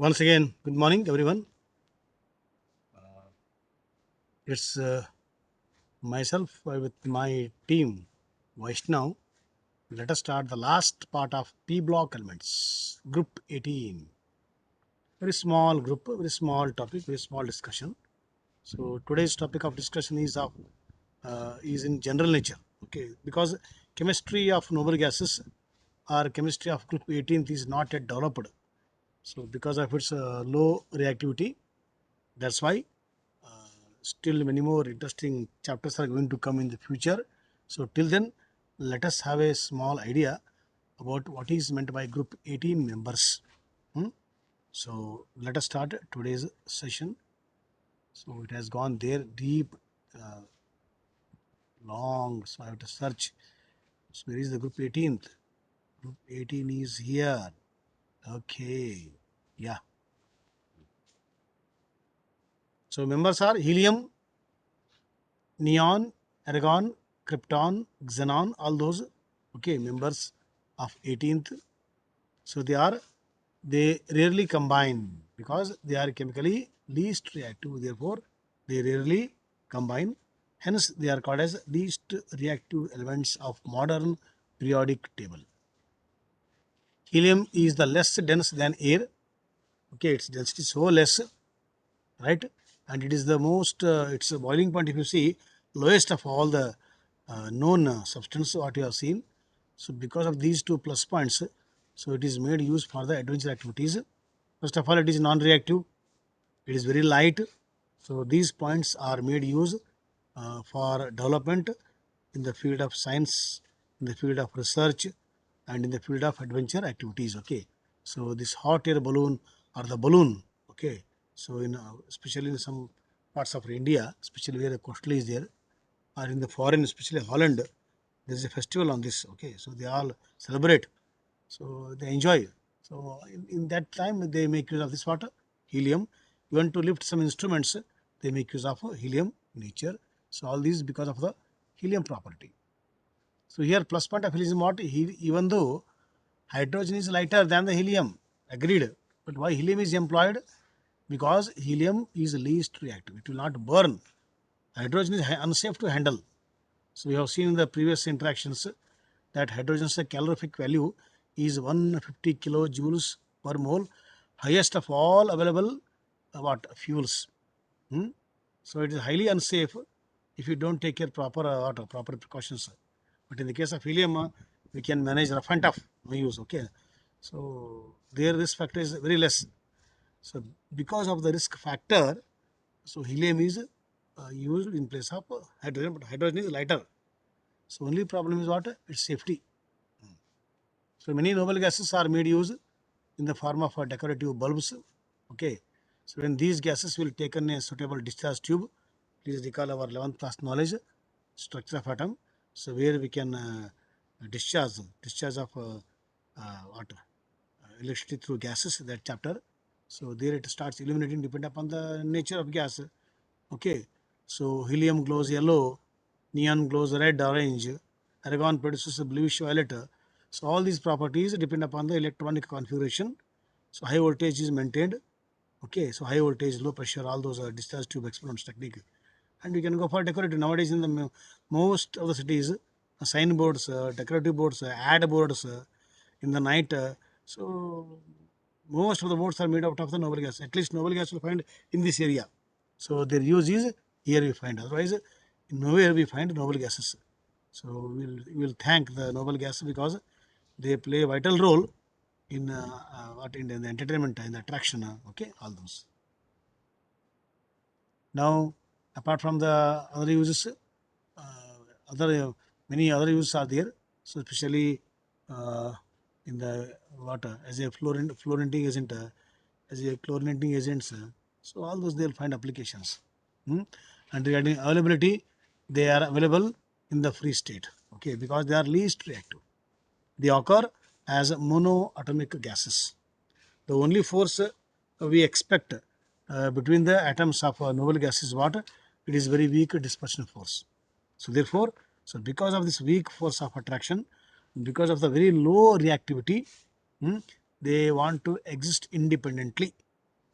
Once again, good morning, everyone. It's myself with my team, Vaishnav. Let us start the last part of P block elements, group 18. Very small group, very small topic, very small discussion. So today's topic of discussion is in general nature. Okay, because chemistry of noble gases or chemistry of group 18 is not yet developed. So because of its low reactivity, that's why still many more interesting chapters are going to come in the future. So till then, let us have a small idea about what is meant by group 18 members. Hmm? So let us start today's session. So it has gone there deep, uh, long. So I have to search. So where is the group 18th? Group 18 is here. Okay. Yeah. So members are helium, neon, argon, krypton, xenon, all those okay members of 18th. So they rarely combine because they are chemically least reactive. Therefore, they rarely combine. Hence, they are called as least reactive elements of modern periodic table. Helium is the less dense than air. Okay, its density is so less, right? And it is the most, its boiling point, if you see, lowest of all the known substance what you have seen. So because of these two plus points, so it is made use for the adventure activities. First of all, it is non-reactive, it is very light. So these points are made use for development in the field of science, in the field of research, and in the field of adventure activities. Okay, so this hot air balloon or the balloon. Okay, so in especially in some parts of India, especially where the coastal is there, or in the foreign, especially Holland, there is a festival on this. Okay, so they all celebrate, so they enjoy. So in that time they make use of this water, helium. Even to lift some instruments, they make use of helium nature. So all these because of the helium property. So here plus point of helium is what? Even though hydrogen is lighter than the helium, agreed. But why helium is employed? Because helium is least reactive. It will not burn. Hydrogen is unsafe to handle. So we have seen in the previous interactions that hydrogen's calorific value is 150 kilojoules per mole, highest of all available what fuels. Hmm? So it is highly unsafe if you don't take care proper proper precautions. But in the case of helium, we can manage rough and tough, no use. Okay, so their risk factor is very less. So because of the risk factor, so helium is used in place of hydrogen, but hydrogen is lighter. So only problem is what? Its safety. So many noble gases are made use in the form of decorative bulbs. Okay. So when these gases will taken a suitable discharge tube, please recall our 11th class knowledge, structure of atom. So where we can discharge of what electricity through gases, that chapter. So there it starts illuminating depending upon the nature of gas. Okay. So helium glows yellow, neon glows red, orange, argon produces a bluish violet. So all these properties depend upon the electronic configuration. So high voltage is maintained. Okay, so high voltage, low pressure, all those are discharge tube experiments technique. And we can go for decorative. Nowadays in the most of the cities, signboards, decorative boards, ad boards in the night. So most of the boards are made out of the noble gas. At least noble gas will find in this area. So their use is here we find. Otherwise, nowhere we find noble gases. So we'll thank the noble gas because they play a vital role in what in the entertainment, in the attraction. Okay, all those. Now, apart from the other uses, other many other uses are there. So especially in the water as a fluorinating agent, as a chlorinating agents. So all those they'll find applications. Hmm? And regarding availability, they are available in the free state. Okay, because they are least reactive. They occur as monoatomic gases. The only force we expect between the atoms of noble gas is what? It is very weak dispersion force. So therefore, so because of this weak force of attraction, because of the very low reactivity, hmm, they want to exist independently.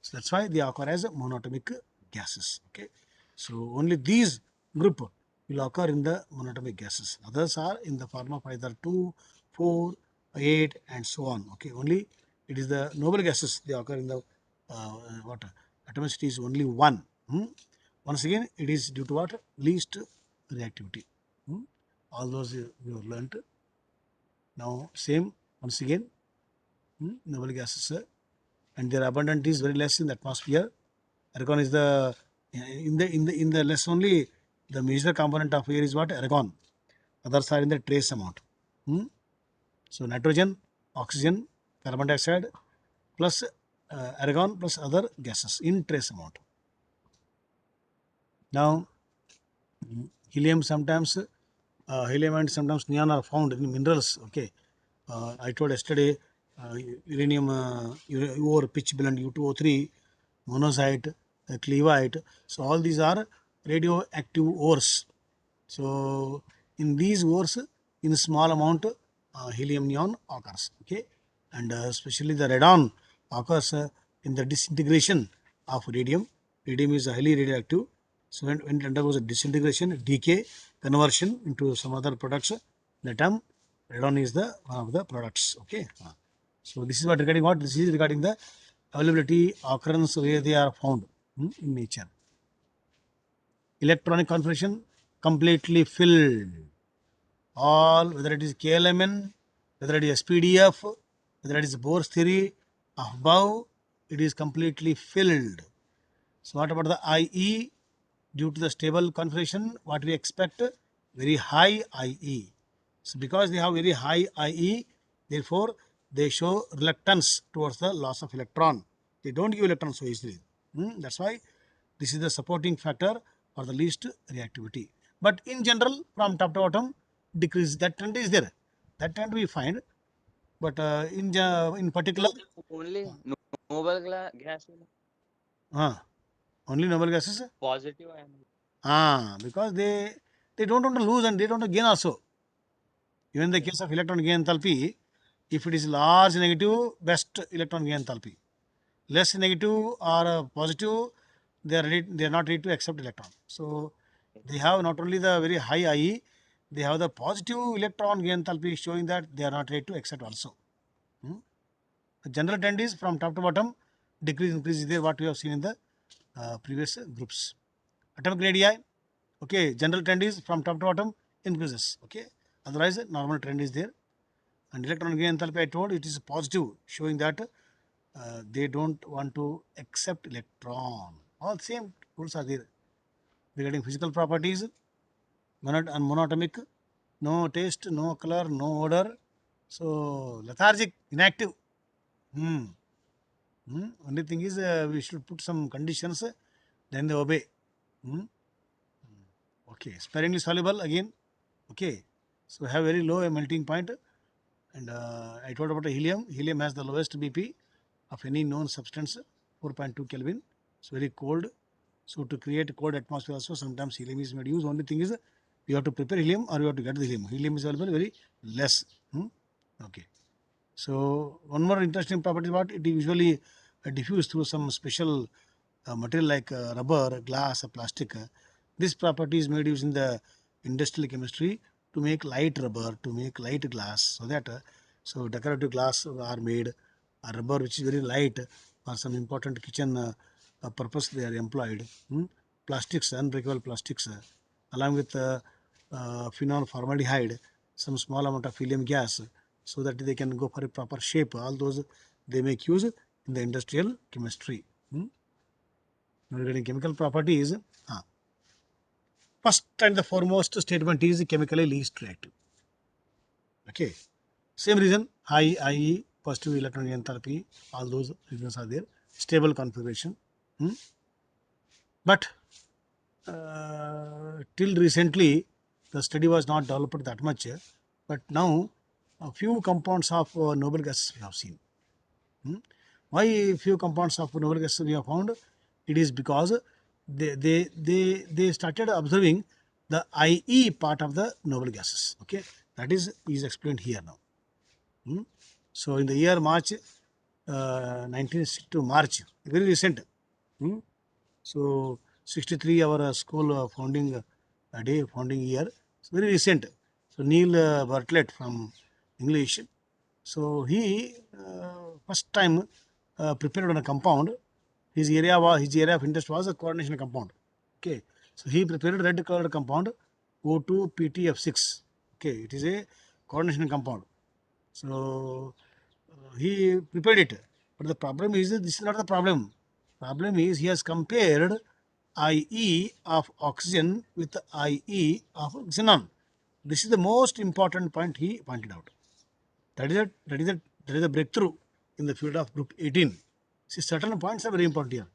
So that's why they occur as monatomic gases. Okay, so only these group will occur in the monatomic gases. Others are in the form of either 2, 4, 8 and so on. Okay, only it is the noble gases they occur in the what atomicity is only 1. Once again, it is due to what? Least reactivity. All those you have learnt. Now same once again, noble gases and their abundance is very less in the atmosphere. Argon is the in the less only the major component of air is what? Argon. Others are in the trace amount. So nitrogen, oxygen, carbon dioxide plus argon plus other gases in trace amount. Now helium sometimes helium and sometimes neon are found in minerals. Okay, I told yesterday uranium ore, pitch blende U2O3, monazite, cleveite. So all these are radioactive ores. So in these ores, in small amount, helium neon occurs. Okay, and especially the radon occurs in the disintegration of radium. Radium is highly radioactive. So when it undergoes a disintegration, decay, conversion into some other products, the term radon is the one of the products. Okay. So this is what regarding what? This is regarding the availability, occurrence, where they are found in nature. Electronic configuration completely filled. All, whether it is KLMN, whether it is SPDF, whether it is Bohr's theory above, it is completely filled. So what about the IE? Due to the stable configuration, what we expect? Very high IE. So because they have very high IE, therefore they show reluctance towards the loss of electron. They don't give electrons so easily. That's why this is the supporting factor for the least reactivity. But in general, from top to bottom, decrease. That trend is there. That trend we find. But in particular, Only noble gas only noble gases. positive and Because they don't want to lose and they don't want to gain also. Even in the case of electron gain enthalpy, if it is large negative, best electron gain enthalpy. Less negative or positive, they are not ready to accept electron. So they have not only the very high IE, they have the positive electron gain enthalpy showing that they are not ready to accept also. The general trend is from top to bottom, decrease, increase is there what we have seen in the previous groups. Atomic radii, okay, general trend is from top to bottom increases. Okay, otherwise normal trend is there. And electron gain enthalpy, I told it is positive, showing that they don't want to accept electron. All same rules are there. Regarding physical properties, monatomic, no taste, no color, no odor. So lethargic, inactive. Only thing is we should put some conditions, then they obey. Okay, sparingly soluble again. Okay, so have very low melting point. And I told about the helium. Helium has the lowest BP of any known substance, 4.2 Kelvin. It's very cold. So to create a cold atmosphere also, sometimes helium is made use. Only thing is you have to prepare helium or you have to get the helium. Helium is available very less. Okay. So one more interesting property about it usually diffuse through some special material like rubber, glass, or plastic. This property is made using the industrial chemistry to make light rubber, to make light glass, so that so decorative glass are made. Rubber which is very light for some important kitchen purpose they are employed. Plastics, unbreakable plastics, along with phenol formaldehyde, some small amount of helium gas, so that they can go for a proper shape. All those they make use in the industrial chemistry. Now regarding chemical properties, first and the foremost statement is chemically least reactive. Okay, same reason, high IE, positive electron enthalpy, all those reasons are there. Stable configuration. But till recently, the study was not developed that much. But now, a few compounds of noble gases we have seen. Why few compounds of noble gases we have found? It is because they started observing the IE part of the noble gases. Okay, that is explained here now. So in the year March 1962 March, very recent. Hmm? So 63 our school founding day, founding year. It's very recent. So Neil Bartlett from English. So he first time prepared on a compound. His area of interest was a coordination compound. Okay. So he prepared red colored compound O2PTF6. Okay, it is a coordination compound. So he prepared it. But the problem is that this is not the problem. Problem is he has compared IE of oxygen with IE of xenon. This is the most important point he pointed out. That is a breakthrough in the field of group 18. See, certain points are very important here.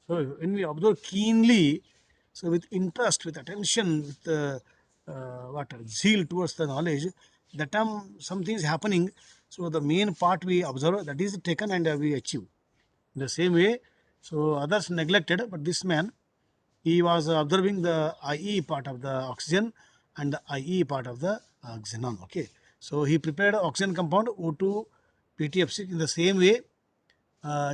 So when we observe keenly, so with interest, with attention, with what zeal towards the knowledge, that time something is happening. So the main part we observe, that is taken and we achieve. In the same way, so others neglected, but this man, he was observing the IE part of the oxygen and the IE part of the xenon. Okay, so he prepared oxygen compound O2 PTF6 in the same way.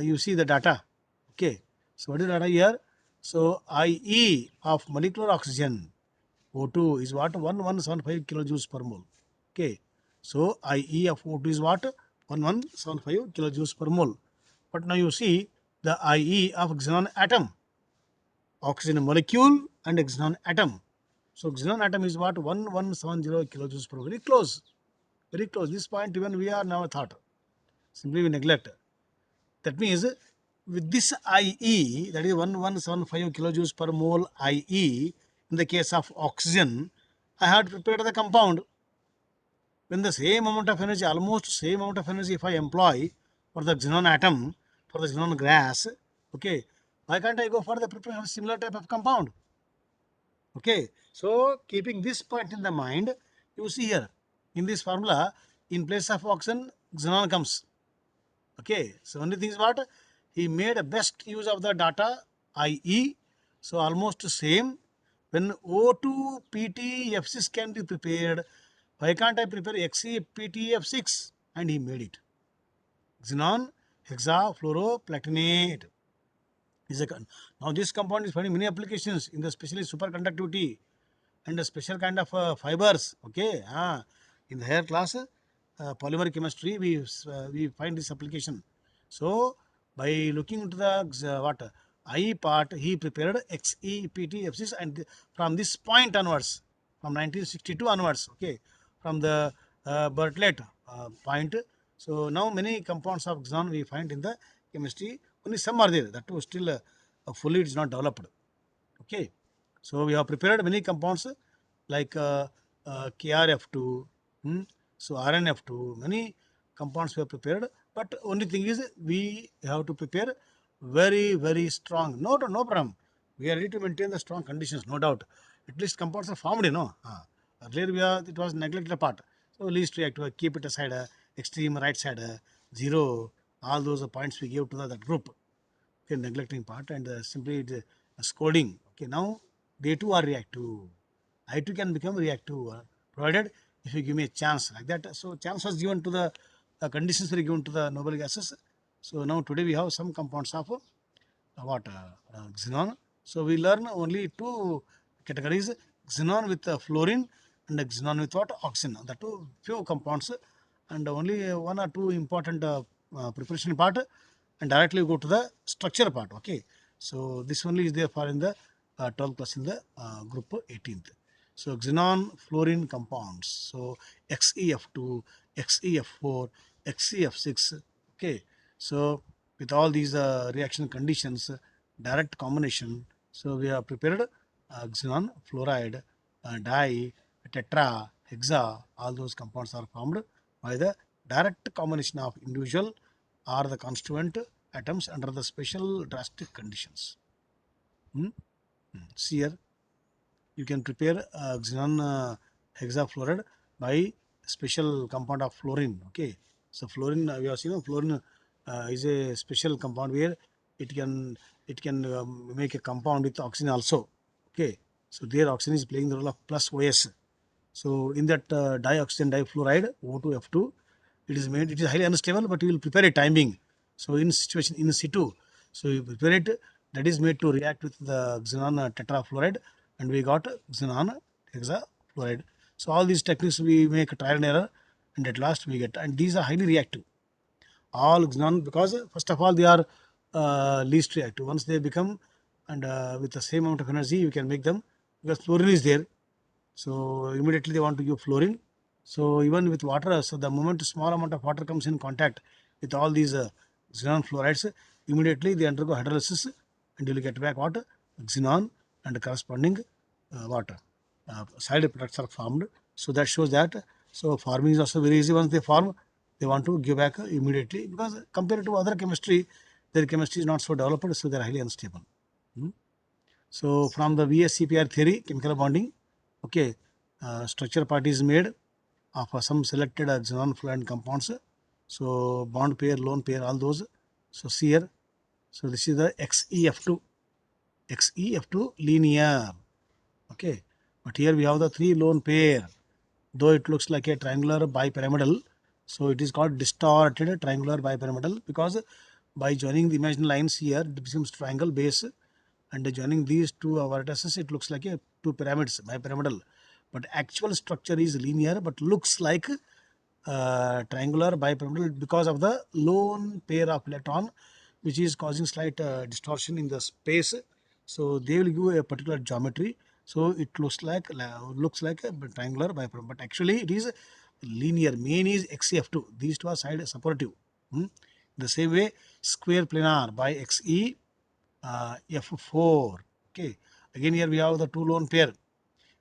You see the data. Okay, so what is the data here? So IE of molecular oxygen O2 is what? 1175 kilojoules per mole. Okay, so IE of O2 is what? 1175 kilojoules per mole. But now you see the IE of xenon atom, oxygen molecule and xenon atom. So xenon atom is what? 1170 kilojoules per mole. Very close. Very close. This point even we are now thought. Simply we neglect. That means with this IE, that is 1175 kilojoules per mole IE, in the case of oxygen, I had prepared the compound. When the same amount of energy, almost same amount of energy, if I employ for the xenon atom, for the xenon gas, okay, why can't I go for the preparation of similar type of compound? Okay, so keeping this point in the mind, you see here in this formula, in place of oxygen, xenon comes. Okay, so only thing is what? He made a best use of the data IE. So almost same. When O2 PTF6 can be prepared, why can't I prepare XePTF6? And he made it. Xenon hexafluoroplatinate is a now this compound is finding many applications in the especially superconductivity and a special kind of fibers. Okay, in the higher class polymer chemistry we find this application. So by looking into the what I part, he prepared XePTF6 and from this point onwards, from 1962 onwards, okay, from the Bartlett point. So now many compounds of xenon we find in the chemistry. Only some are there. That too still fully it is not developed. Okay, so we have prepared many compounds like KRF2, so RNF2, many compounds we have prepared. But only thing is we have to prepare very strong. No problem. We are ready to maintain the strong conditions, no doubt. At least compounds are formed, you know. Earlier it was neglected part. So least reactive, keep it aside, extreme right side, zero, all those points we give to that group. Okay, neglecting part and simply scolding. Okay, now they too are reactive. I too can become reactive provided if you give me a chance like that. So chance was given to the conditions were given to the noble gases. So now today we have some compounds of xenon. So we learn only two categories: xenon with fluorine and xenon with what? Oxygen. The two few compounds and only one or two important preparation part and directly go to the structure part. Okay, so this only is there for in the 12th class in the group 18th. So xenon fluorine compounds. So XeF2, XeF4, XeF6. Okay, so with all these reaction conditions, direct combination. So we have prepared xenon, fluoride, di, tetra, hexa. All those compounds are formed by the direct combination of individual or the constituent atoms under the special drastic conditions. See here, you can prepare xenon hexafluoride by special compound of fluorine. Okay, so fluorine we have seen fluorine is a special compound where it can make a compound with oxygen also. Okay, so there oxygen is playing the role of plus OS. So in that dioxygen difluoride O2F2, it is highly unstable, but we will prepare a time being. So in situation in situ, so you prepare it, that is made to react with the xenon tetrafluoride, and we got xenon hexafluoride. So all these techniques we make trial and error, and at last we get, and these are highly reactive. All xenon, because first of all they are least reactive. Once they become, and with the same amount of energy you can make them, because fluorine is there, so immediately they want to give fluorine. So even with water, so the moment small amount of water comes in contact with all these xenon fluorides, immediately they undergo hydrolysis, and you will get back what? Xenon and corresponding water. Side products are formed. So that shows that. So forming is also very easy. Once they form, they want to give back immediately, because compared to other chemistry, their chemistry is not so developed, so they are highly unstable. So from the VSCPR theory, chemical bonding, okay, structure part is made of some selected xenon fluorine compounds. So bond pair, lone pair, all those. So see here, so this is the XEF2, XEF2 linear, okay. But here we have the 3 lone pair, though it looks like a triangular bipyramidal. So it is called distorted triangular bipyramidal, because by joining the imaginary lines here, it becomes triangle base, and joining these two vertices, it looks like a two pyramids, bipyramidal. But actual structure is linear, but looks like triangular bipyramidal because of the lone pair of electron, which is causing slight distortion in the space. So they will give a particular geometry. So it looks like a triangular bipyramidal, but actually it is linear. Main is XEF2. These two are side supportive. The same way, square planar by XE F4. Okay. Again here we have the two lone pair.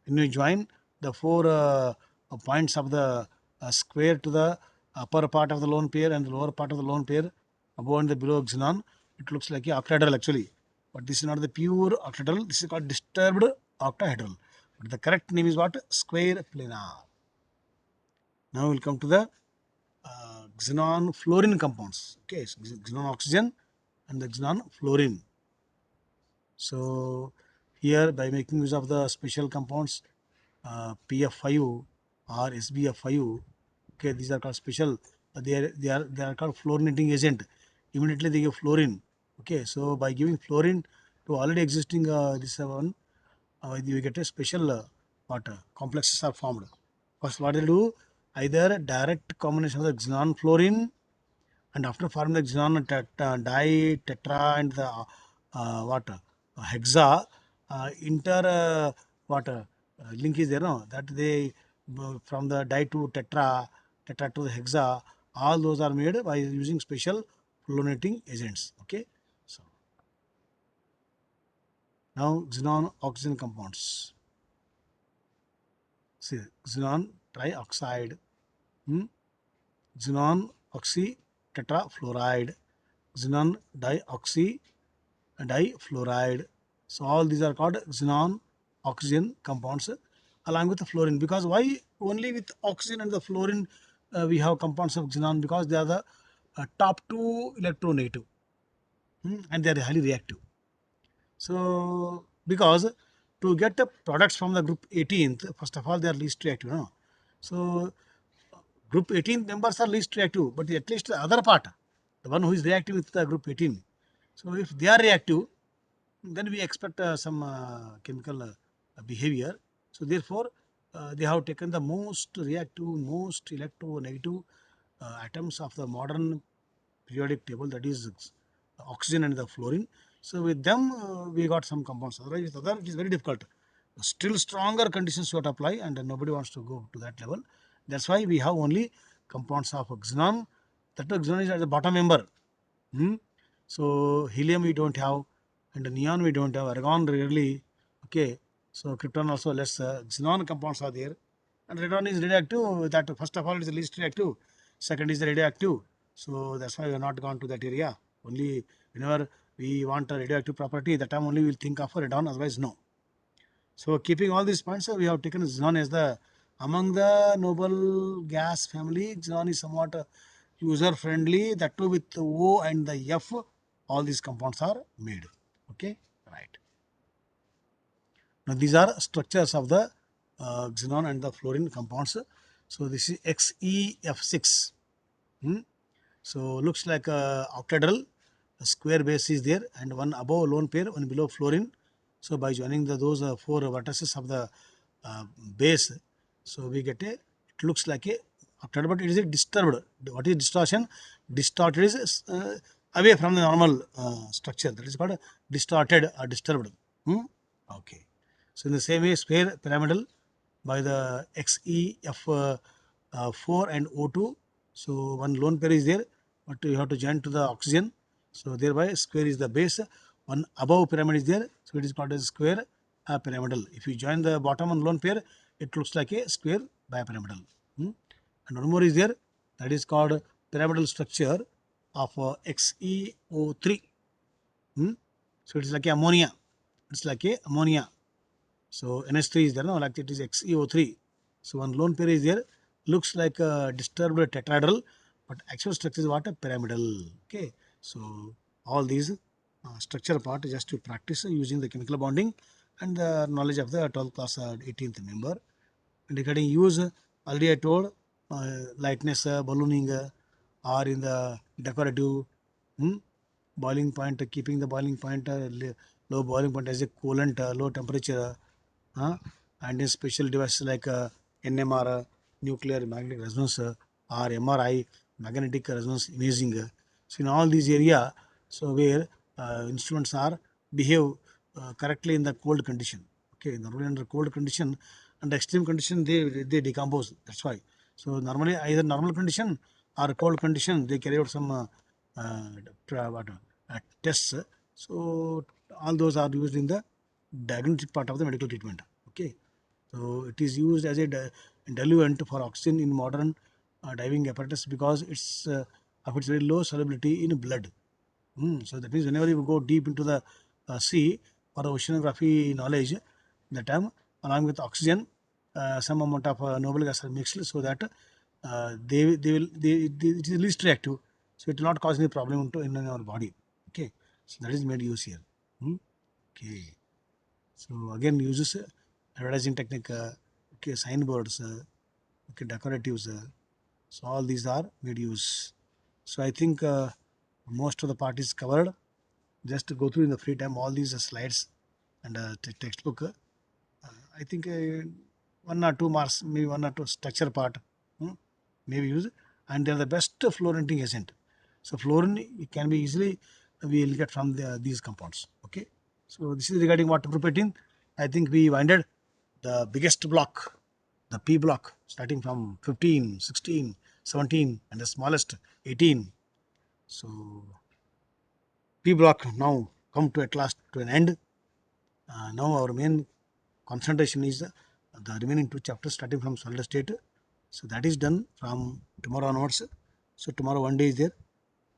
When you join the four points of the square to the upper part of the lone pair and the lower part of the lone pair, above and the below xenon, it looks like a octahedral actually. But this is not the pure octahedral. This is called disturbed octahedral. But the correct name is what? Square planar. Now we'll come to the xenon fluorine compounds. Okay, so xenon oxygen and the xenon fluorine. So here, by making use of the special compounds PF5 or SBF5, okay, these are called special. They are called fluorinating agent. Immediately they give fluorine. Okay, so by giving fluorine to already existing this one, you get a special complexes are formed. First, what they do? Either direct combination of the xenon fluorine, and after forming the xenon di tetra and the what hexa, inter what link is there, no, that they from the di to tetra to the hexa, all those are made by using special fluorinating agents. Okay, so now xenon oxygen compounds. See, xenon trioxide, xenon oxy tetrafluoride, xenon dioxy difluoride. So all these are called xenon oxygen compounds along with the fluorine. Because why only with oxygen and the fluorine we have compounds of xenon? Because they are the top two electronegative, and they are highly reactive. So because to get the products from the group 18th, first of all they are least reactive. No? So group 18 members are least reactive, but at least the other part, the one who is reactive with the group 18. So if they are reactive, then we expect some chemical behavior. So therefore, they have taken the most reactive, most electronegative atoms of the modern periodic table, that is oxygen and the fluorine. So with them, we got some compounds. Otherwise, with other, it is very difficult. Still stronger conditions should apply, and nobody wants to go to that level. That's why we have only compounds of xenon. That xenon is at the bottom member. So helium we don't have, and neon we don't have, argon rarely. Okay, so krypton also less. Xenon compounds are there, and radon is radioactive. That first of all is the least reactive. Second is the radioactive. So that's why we have not gone to that area. Only whenever we want a radioactive property, that time only we will think of radon. Otherwise, no. So keeping all these points, we have taken xenon as the among the noble gas family. Xenon is somewhat user friendly. That too with O and the F, all these compounds are made. Okay, right. Now these are structures of the xenon and the fluorine compounds. So this is XeF6. So looks like a octahedral. A square base is there, and one above lone pair, one below fluorine. So by joining those four vertices of the base, so we get a. It looks like a octahedral, but it is a disturbed. What is distortion? Distorted is away from the normal structure. That is called distorted or disturbed. Hmm? Okay. So in the same way, sphere pyramidal by the XeF4 and O2. So one lone pair is there, but you have to join to the oxygen. So thereby square is the base. One above pyramid is there, so it is called as square pyramidal. If you join the bottom one lone pair, it looks like a square bipyramidal. Hmm? And one more is there, that is called pyramidal structure of XeO3. Hmm? So it is like ammonia. It's like a ammonia. So NH3 is there, no, like it is XeO3. So one lone pair is there, looks like a disturbed tetrahedral, but actual structure is what? A pyramidal. Okay. So all these structure part just to practice using the chemical bonding and the knowledge of the 12th class 18th member. And regarding use, already I told lightness, ballooning, or in the decorative, hmm, boiling point, keeping the boiling point, low boiling point as a coolant, low temperature, and in special devices like NMR, nuclear magnetic resonance, or MRI, magnetic resonance imaging. So in all these area, so where instruments are behave correctly in the cold condition. Okay, normally under cold condition and extreme condition they decompose. That's why. So normally either normal condition or cold condition they carry out some tests. So all those are used in the diagnostic part of the medical treatment. Okay, so it is used as a diluent for oxygen in modern diving apparatus because it's of its very low solubility in blood. So that means whenever you go deep into the sea for oceanography knowledge, the time along with oxygen, some amount of noble gas are mixed so that it is least reactive, so it will not cause any problem in our body. Okay, so that is made use here. Hmm? Okay, so again uses advertising technique, okay, signboards, okay, decoratives. So all these are made use. So I think most of the part is covered. Just to go through in the free time all these slides and textbook. I think 1 or 2 marks, maybe 1 or 2 structure part, hmm, maybe use, and they are the best fluorinating agent. So fluorine it can be easily we will get from these compounds. Okay, so this is regarding water propane. I think we winded the biggest block, the P block, starting from 15, 16, 17, and the smallest 18. So P block now come to at last to an end. Now our main concentration is the remaining 2 chapters starting from solid state. So that is done from tomorrow onwards. So tomorrow 1 day is there,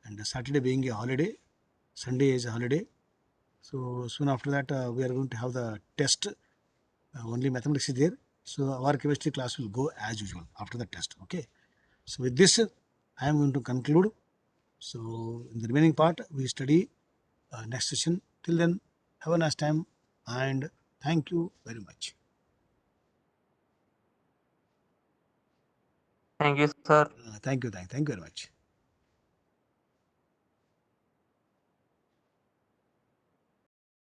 and Saturday being a holiday, Sunday is a holiday. So soon after that we are going to have the test. Only mathematics is there. So our chemistry class will go as usual after the test. Okay. So with this, I am going to conclude. So in the remaining part, we study next session. Till then, have a nice time and thank you very much. Thank you, sir. Thank you very much.